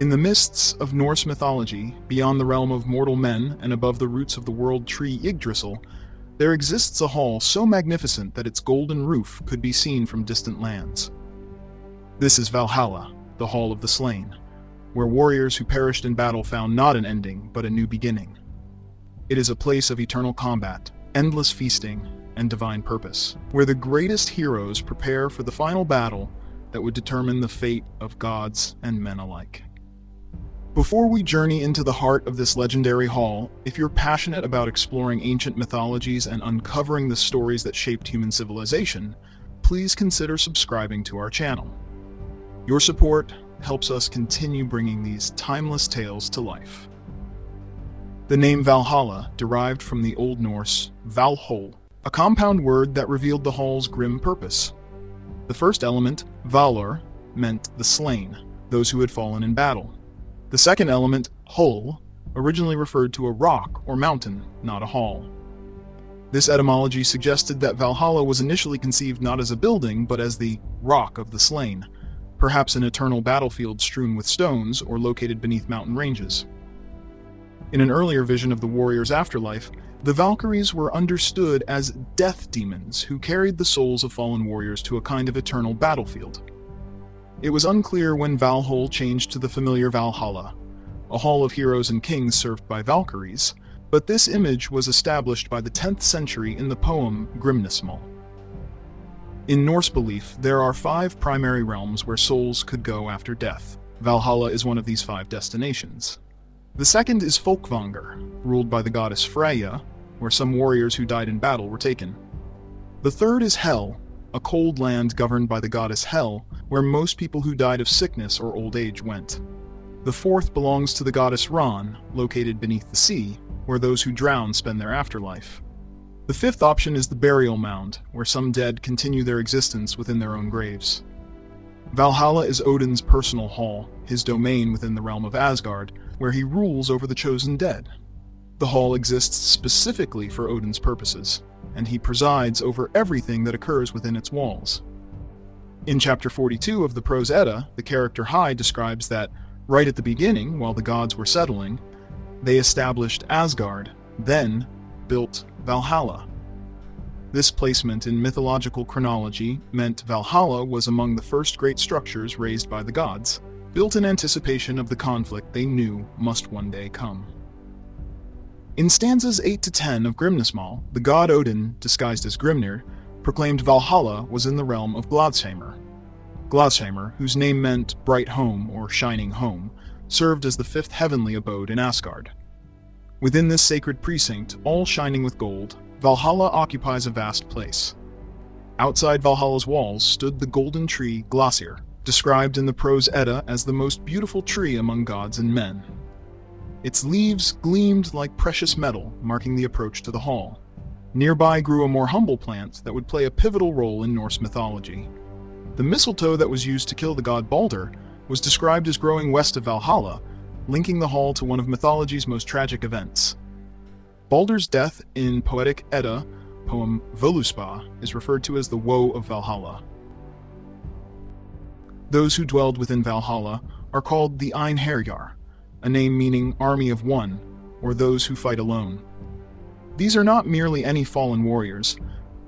In the mists of Norse mythology, beyond the realm of mortal men and above the roots of the world tree Yggdrasil, there exists a hall so magnificent that its golden roof could be seen from distant lands. This is Valhalla, the Hall of the Slain, where warriors who perished in battle found not an ending, but a new beginning. It is a place of eternal combat, endless feasting, and divine purpose, where the greatest heroes prepare for the final battle that would determine the fate of gods and men alike. Before we journey into the heart of this legendary hall, if you're passionate about exploring ancient mythologies and uncovering the stories that shaped human civilization, please consider subscribing to our channel. Your support helps us continue bringing these timeless tales to life. The name Valhalla derived from the Old Norse Valhöll, a compound word that revealed the hall's grim purpose. The first element, Valor, meant the slain, those who had fallen in battle. The second element, Hull, originally referred to a rock or mountain, not a hall. This etymology suggested that Valhalla was initially conceived not as a building, but as the Rock of the Slain, perhaps an eternal battlefield strewn with stones or located beneath mountain ranges. In an earlier vision of the warrior's afterlife, the Valkyries were understood as death demons who carried the souls of fallen warriors to a kind of eternal battlefield. It was unclear when Valhöll changed to the familiar Valhalla, a hall of heroes and kings served by Valkyries, but this image was established by the 10th century in the poem Grimnismal. In Norse belief, there are 5 primary realms where souls could go after death. Valhalla is one of these 5 destinations. The second is Folkvangr, ruled by the goddess Freyja, where some warriors who died in battle were taken. The third is Hel, a cold land governed by the goddess Hel, where most people who died of sickness or old age went. The fourth belongs to the goddess Ran, located beneath the sea, where those who drown spend their afterlife. The fifth option is the burial mound, where some dead continue their existence within their own graves. Valhalla is Odin's personal hall, his domain within the realm of Asgard, where he rules over the chosen dead. The hall exists specifically for Odin's purposes, and he presides over everything that occurs within its walls. In chapter 42 of the Prose Edda, the character Hai describes that, right at the beginning, while the gods were settling, they established Asgard, then built Valhalla. This placement in mythological chronology meant Valhalla was among the first great structures raised by the gods, built in anticipation of the conflict they knew must one day come. In stanzas 8 to 10 of Grimnismal, the god Odin, disguised as Grimnir, proclaimed Valhalla was in the realm of Gladsheimr. Gladsheimr, whose name meant bright home or shining home, served as the 5th heavenly abode in Asgard. Within this sacred precinct, all shining with gold, Valhalla occupies a vast place. Outside Valhalla's walls stood the golden tree Glasir, described in the Prose Edda as the most beautiful tree among gods and men. Its leaves gleamed like precious metal, marking the approach to the hall. Nearby grew a more humble plant that would play a pivotal role in Norse mythology. The mistletoe that was used to kill the god Balder was described as growing west of Valhalla, linking the hall to one of mythology's most tragic events. Balder's death in poetic Edda, poem Völuspá, is referred to as the Woe of Valhalla. Those who dwelled within Valhalla are called the Einherjar, a name meaning army of one, or those who fight alone. These are not merely any fallen warriors,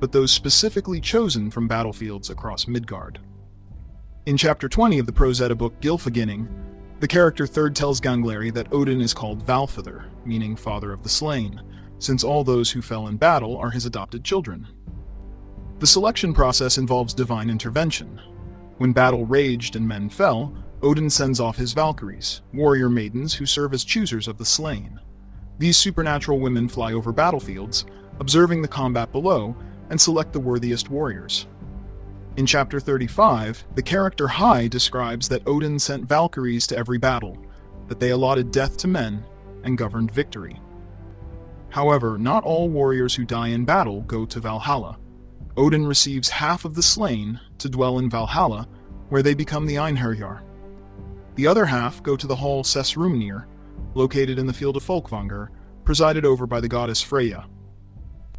but those specifically chosen from battlefields across Midgard. In chapter 20 of the Prose Edda book Gylfaginning, the character Third tells Gangleri that Odin is called Valfather, meaning father of the slain, since all those who fell in battle are his adopted children. The selection process involves divine intervention. When battle raged and men fell, Odin sends off his Valkyries, warrior maidens who serve as choosers of the slain. These supernatural women fly over battlefields, observing the combat below, and select the worthiest warriors. In chapter 35, the character Hai describes that Odin sent Valkyries to every battle, that they allotted death to men, and governed victory. However, not all warriors who die in battle go to Valhalla. Odin receives half of the slain to dwell in Valhalla, where they become the Einherjar. The other half go to the hall Sessrumnir, located in the field of Folkvangr, presided over by the goddess Freyja.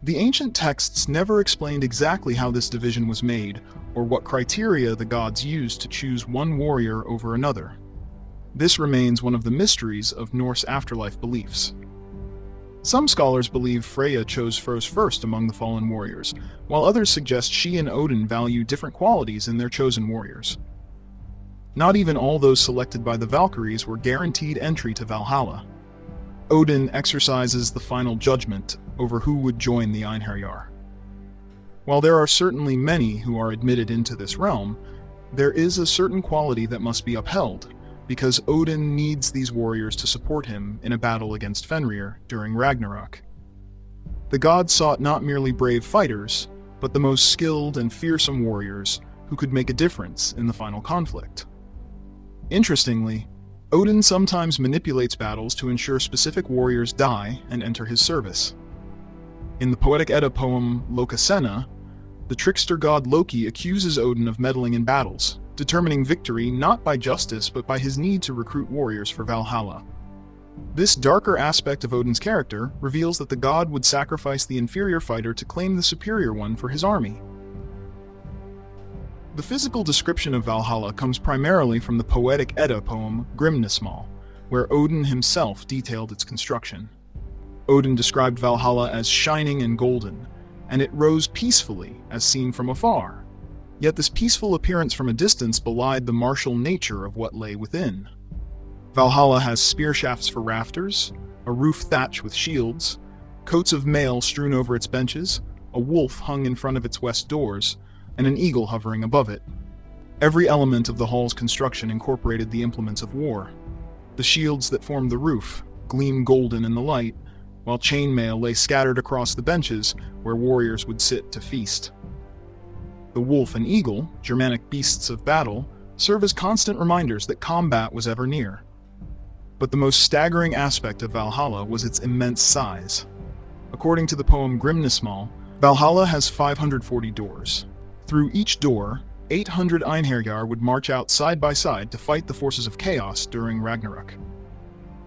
The ancient texts never explained exactly how this division was made, or what criteria the gods used to choose one warrior over another. This remains one of the mysteries of Norse afterlife beliefs. Some scholars believe Freya chose first among the fallen warriors, while others suggest she and Odin value different qualities in their chosen warriors. Not even all those selected by the Valkyries were guaranteed entry to Valhalla. Odin exercises the final judgment over who would join the Einherjar. While there are certainly many who are admitted into this realm, there is a certain quality that must be upheld, because Odin needs these warriors to support him in a battle against Fenrir during Ragnarök. The god sought not merely brave fighters, but the most skilled and fearsome warriors who could make a difference in the final conflict. Interestingly, Odin sometimes manipulates battles to ensure specific warriors die and enter his service. In the poetic Edda poem Lokasenna, the trickster god Loki accuses Odin of meddling in battles, determining victory not by justice but by his need to recruit warriors for Valhalla. This darker aspect of Odin's character reveals that the god would sacrifice the inferior fighter to claim the superior one for his army. The physical description of Valhalla comes primarily from the poetic Edda poem Grimnismal, where Odin himself detailed its construction. Odin described Valhalla as shining and golden, and it rose peacefully as seen from afar. Yet this peaceful appearance from a distance belied the martial nature of what lay within. Valhalla has spear shafts for rafters, a roof thatch with shields, coats of mail strewn over its benches, a wolf hung in front of its west doors, and an eagle hovering above it. Every element of the hall's construction incorporated the implements of war. The shields that formed the roof gleam golden in the light, while chainmail lay scattered across the benches where warriors would sit to feast. The wolf and eagle, Germanic beasts of battle, serve as constant reminders that combat was ever near. But the most staggering aspect of Valhalla was its immense size. According to the poem Grimnismal, Valhalla has 540 doors. Through each door, 800 Einherjar would march out side by side to fight the forces of chaos during Ragnarök.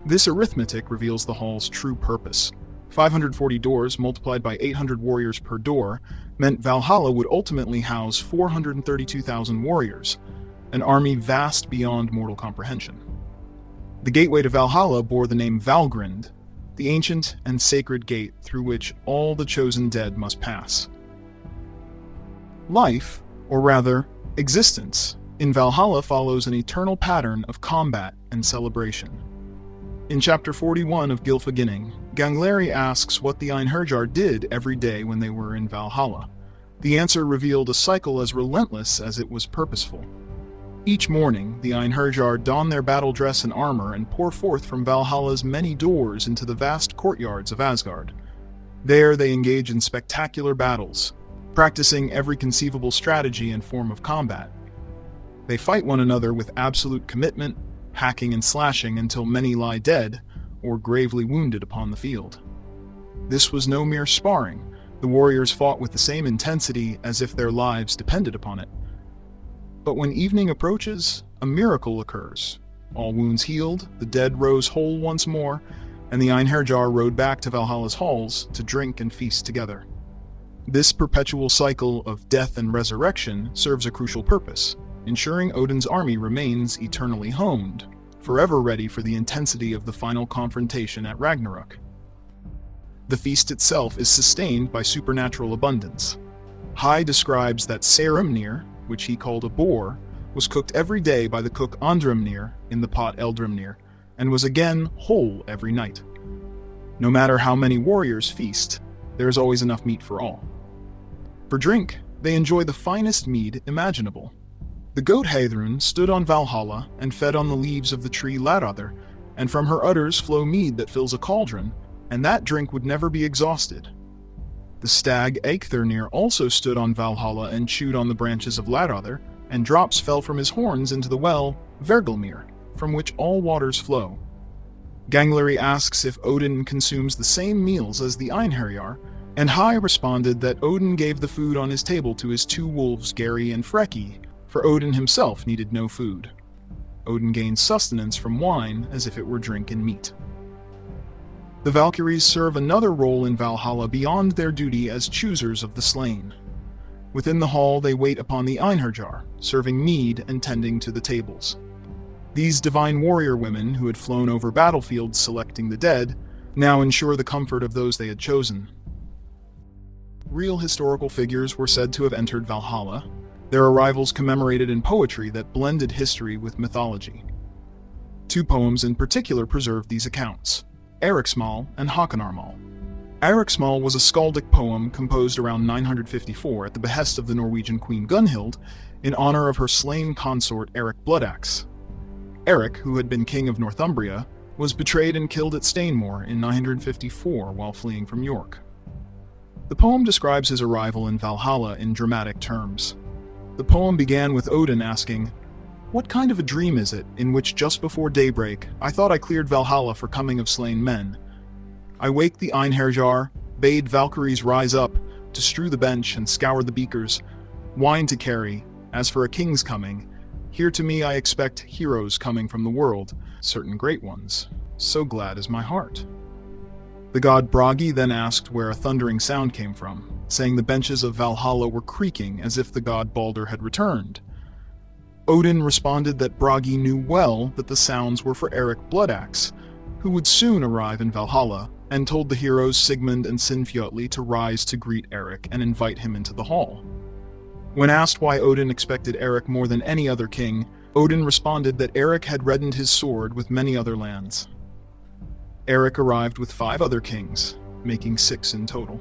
This arithmetic reveals the hall's true purpose. 540 doors multiplied by 800 warriors per door meant Valhalla would ultimately house 432,000 warriors, an army vast beyond mortal comprehension. The gateway to Valhalla bore the name Valgrind, the ancient and sacred gate through which all the chosen dead must pass. Life, or rather, existence, in Valhalla follows an eternal pattern of combat and celebration. In chapter 41 of Gylfaginning, Gangleri asks what the Einherjar did every day when they were in Valhalla. The answer revealed a cycle as relentless as it was purposeful. Each morning, the Einherjar don their battle dress and armor and pour forth from Valhalla's many doors into the vast courtyards of Asgard. There they engage in spectacular battles, practicing every conceivable strategy and form of combat. They fight one another with absolute commitment, hacking and slashing until many lie dead or gravely wounded upon the field. This was no mere sparring. The warriors fought with the same intensity as if their lives depended upon it. But when evening approaches, a miracle occurs. All wounds healed, the dead rose whole once more, and the Einherjar rode back to Valhalla's halls to drink and feast together. This perpetual cycle of death and resurrection serves a crucial purpose, ensuring Odin's army remains eternally honed, forever ready for the intensity of the final confrontation at Ragnarök. The feast itself is sustained by supernatural abundance. Hai describes that Saerimnir, which he called a boar, was cooked every day by the cook Andrimnir in the pot Eldrimnir, and was again whole every night. No matter how many warriors feast, there is always enough meat for all. For drink, they enjoy the finest mead imaginable. The goat Heidrun stood on Valhalla and fed on the leaves of the tree Laradr, and from her udders flow mead that fills a cauldron, and that drink would never be exhausted. The stag Eikthirnir also stood on Valhalla and chewed on the branches of Laradr, and drops fell from his horns into the well Vergelmir, from which all waters flow. Gangleri asks if Odin consumes the same meals as the Einherjar, and Hai responded that Odin gave the food on his table to his two wolves Geri and Freki, for Odin himself needed no food. Odin gained sustenance from wine as if it were drink and meat. The Valkyries serve another role in Valhalla beyond their duty as choosers of the slain. Within the hall they wait upon the Einherjar, serving mead and tending to the tables. These divine warrior women, who had flown over battlefields selecting the dead, now ensure the comfort of those they had chosen. Real historical figures were said to have entered Valhalla, their arrivals commemorated in poetry that blended history with mythology. Two poems in particular preserve these accounts: Eriksmal and Hakonarmal. Eriksmal was a skaldic poem composed around 954 at the behest of the Norwegian queen Gunhild in honor of her slain consort Eric Bloodaxe. Eric, who had been king of Northumbria, was betrayed and killed at Stainmore in 954 while fleeing from York. The poem describes his arrival in Valhalla in dramatic terms. The poem began with Odin asking, "What kind of a dream is it in which just before daybreak I thought I cleared Valhalla for coming of slain men? I waked the Einherjar, bade Valkyries rise up, to strew the bench and scour the beakers, wine to carry, as for a king's coming, here to me I expect heroes coming from the world, certain great ones, so glad is my heart." The god Bragi then asked where a thundering sound came from, saying the benches of Valhalla were creaking as if the god Balder had returned. Odin responded that Bragi knew well that the sounds were for Eric Bloodaxe, who would soon arrive in Valhalla, and told the heroes Sigmund and Sinfjotli to rise to greet Eric and invite him into the hall. When asked why Odin expected Eric more than any other king, Odin responded that Eric had reddened his sword with many other lands. Eric arrived with 5 other kings, making 6 in total.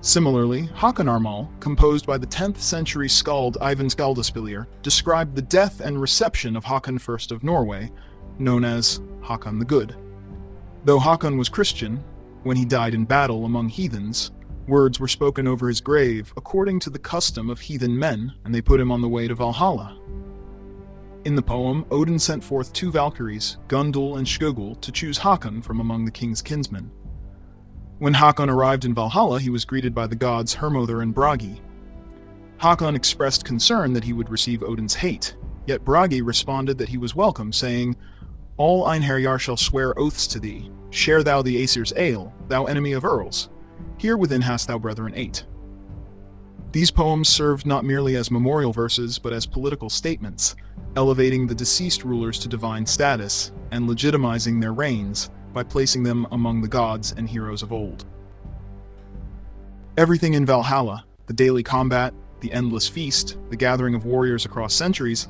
Similarly, Hakonarmal, composed by the 10th century skald Ivan Skaldaspillir, described the death and reception of Hakon I of Norway, known as Hakon the Good. Though Hakon was Christian, when he died in battle among heathens, words were spoken over his grave according to the custom of heathen men, and they put him on the way to Valhalla. In the poem, Odin sent forth 2 Valkyries, Gundul and Skogul, to choose Hakon from among the king's kinsmen. When Hakon arrived in Valhalla, he was greeted by the gods Hermodr and Bragi. Hakon expressed concern that he would receive Odin's hate, yet Bragi responded that he was welcome, saying, "All Einherjar shall swear oaths to thee. Share thou the Aesir's ale, thou enemy of earls. Here within hast thou brethren 8. These poems served not merely as memorial verses, but as political statements, elevating the deceased rulers to divine status and legitimizing their reigns by placing them among the gods and heroes of old. Everything in Valhalla, the daily combat, the endless feast, the gathering of warriors across centuries,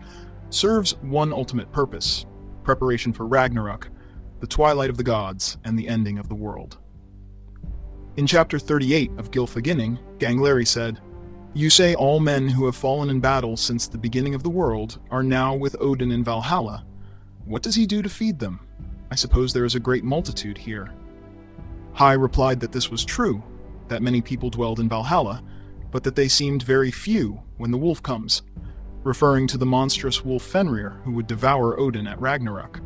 serves one ultimate purpose: preparation for Ragnarök, the twilight of the gods and the ending of the world. In chapter 38 of Gylfaginning, Gangleri said, "You say all men who have fallen in battle since the beginning of the world are now with Odin in Valhalla. What does he do to feed them? I suppose there is a great multitude here." Hai replied that this was true, that many people dwelled in Valhalla, but that they seemed very few when the wolf comes, referring to the monstrous wolf Fenrir who would devour Odin at Ragnarök.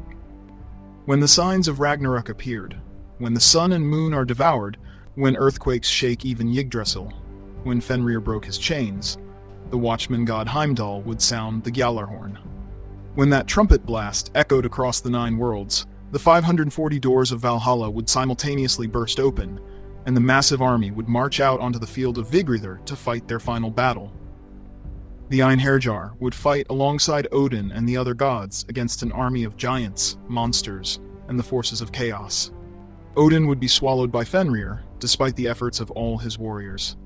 When the signs of Ragnarök appeared, when the sun and moon are devoured, when earthquakes shake even Yggdrasil, when Fenrir broke his chains, the watchman god Heimdall would sound the Gjallarhorn. When that trumpet blast echoed across the 9 worlds, the 540 doors of Valhalla would simultaneously burst open, and the massive army would march out onto the field of Vigridr to fight their final battle. The Einherjar would fight alongside Odin and the other gods against an army of giants, monsters, and the forces of chaos. Odin would be swallowed by Fenrir, despite the efforts of all his warriors.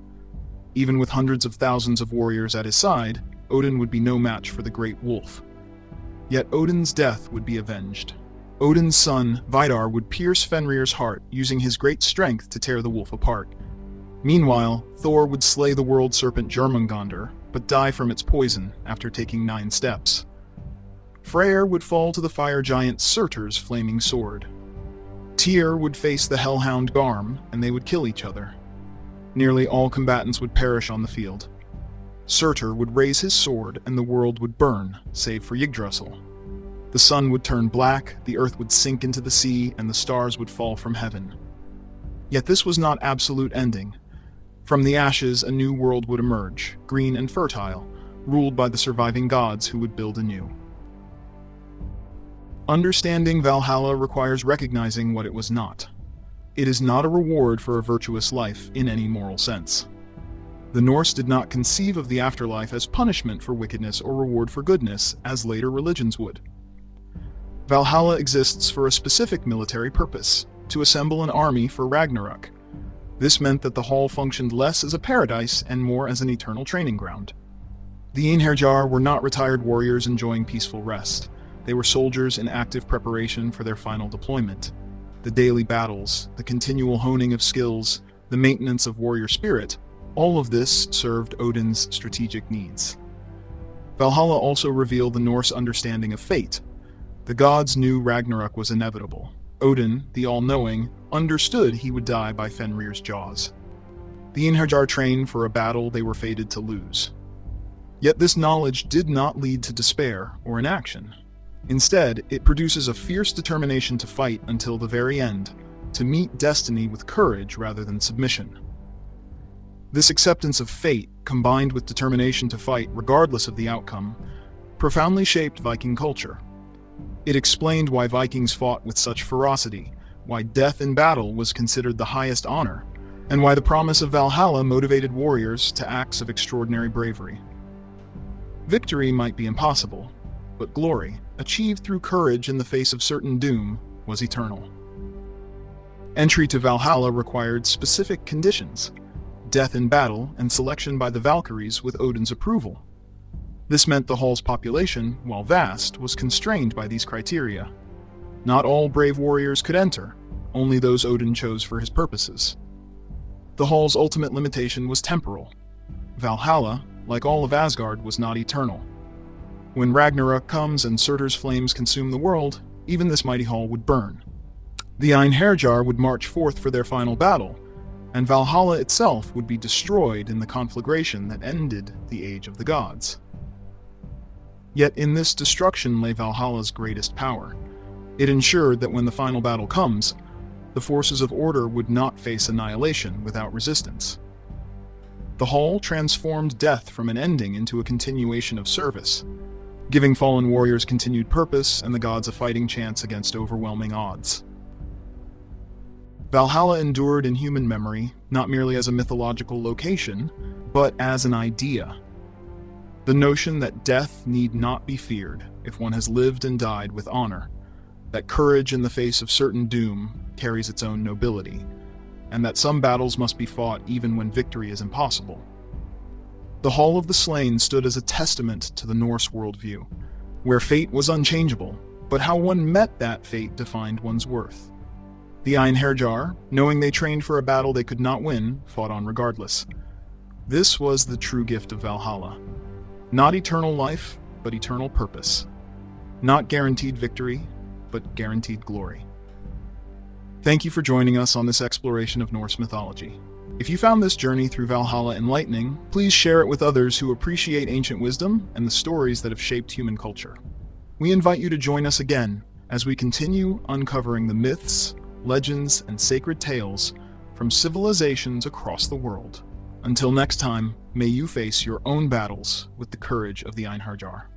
Even with hundreds of thousands of warriors at his side, Odin would be no match for the great wolf. Yet Odin's death would be avenged. Odin's son, Vidar, would pierce Fenrir's heart, using his great strength to tear the wolf apart. Meanwhile, Thor would slay the world serpent Jormungandr, but die from its poison after taking 9 steps. Freyr would fall to the fire giant Surtur's flaming sword. Tyr would face the hellhound Garm, and they would kill each other. Nearly all combatants would perish on the field. Surtur would raise his sword, and the world would burn, save for Yggdrasil. The sun would turn black, the earth would sink into the sea, and the stars would fall from heaven. Yet this was not absolute ending. From the ashes, a new world would emerge, green and fertile, ruled by the surviving gods who would build anew. Understanding Valhalla requires recognizing what it was not. It is not a reward for a virtuous life in any moral sense. The Norse did not conceive of the afterlife as punishment for wickedness or reward for goodness, as later religions would. Valhalla exists for a specific military purpose, to assemble an army for Ragnarök. This meant that the hall functioned less as a paradise and more as an eternal training ground. The Einherjar were not retired warriors enjoying peaceful rest. They were soldiers in active preparation for their final deployment. The daily battles, the continual honing of skills, the maintenance of warrior spirit, all of this served Odin's strategic needs. Valhalla also revealed the Norse understanding of fate. The gods knew Ragnarök was inevitable. Odin, the all-knowing, understood he would die by Fenrir's jaws. The Einherjar trained for a battle they were fated to lose. Yet this knowledge did not lead to despair or inaction. Instead, it produces a fierce determination to fight until the very end, to meet destiny with courage rather than submission. This acceptance of fate, combined with determination to fight regardless of the outcome, profoundly shaped Viking culture. It explained why Vikings fought with such ferocity, why death in battle was considered the highest honor, and why the promise of Valhalla motivated warriors to acts of extraordinary bravery. Victory might be impossible, but glory, achieved through courage in the face of certain doom, was eternal. Entry to Valhalla required specific conditions: death in battle and selection by the Valkyries with Odin's approval. This meant the hall's population, while vast, was constrained by these criteria. Not all brave warriors could enter, only those Odin chose for his purposes. The hall's ultimate limitation was temporal. Valhalla, like all of Asgard, was not eternal. When Ragnarök comes and Surtur's flames consume the world, even this mighty hall would burn. The Einherjar would march forth for their final battle, and Valhalla itself would be destroyed in the conflagration that ended the Age of the Gods. Yet in this destruction lay Valhalla's greatest power. It ensured that when the final battle comes, the forces of order would not face annihilation without resistance. The hall transformed death from an ending into a continuation of service, giving fallen warriors continued purpose and the gods a fighting chance against overwhelming odds. Valhalla endured in human memory, not merely as a mythological location, but as an idea. The notion that death need not be feared if one has lived and died with honor, that courage in the face of certain doom carries its own nobility, and that some battles must be fought even when victory is impossible. The Hall of the Slain stood as a testament to the Norse worldview, where fate was unchangeable, but how one met that fate defined one's worth. The Einherjar, knowing they trained for a battle they could not win, fought on regardless. This was the true gift of Valhalla. Not eternal life, but eternal purpose. Not guaranteed victory, but guaranteed glory. Thank you for joining us on this exploration of Norse mythology. If you found this journey through Valhalla enlightening, please share it with others who appreciate ancient wisdom and the stories that have shaped human culture. We invite you to join us again as we continue uncovering the myths, legends, and sacred tales from civilizations across the world. Until next time, may you face your own battles with the courage of the Einherjar.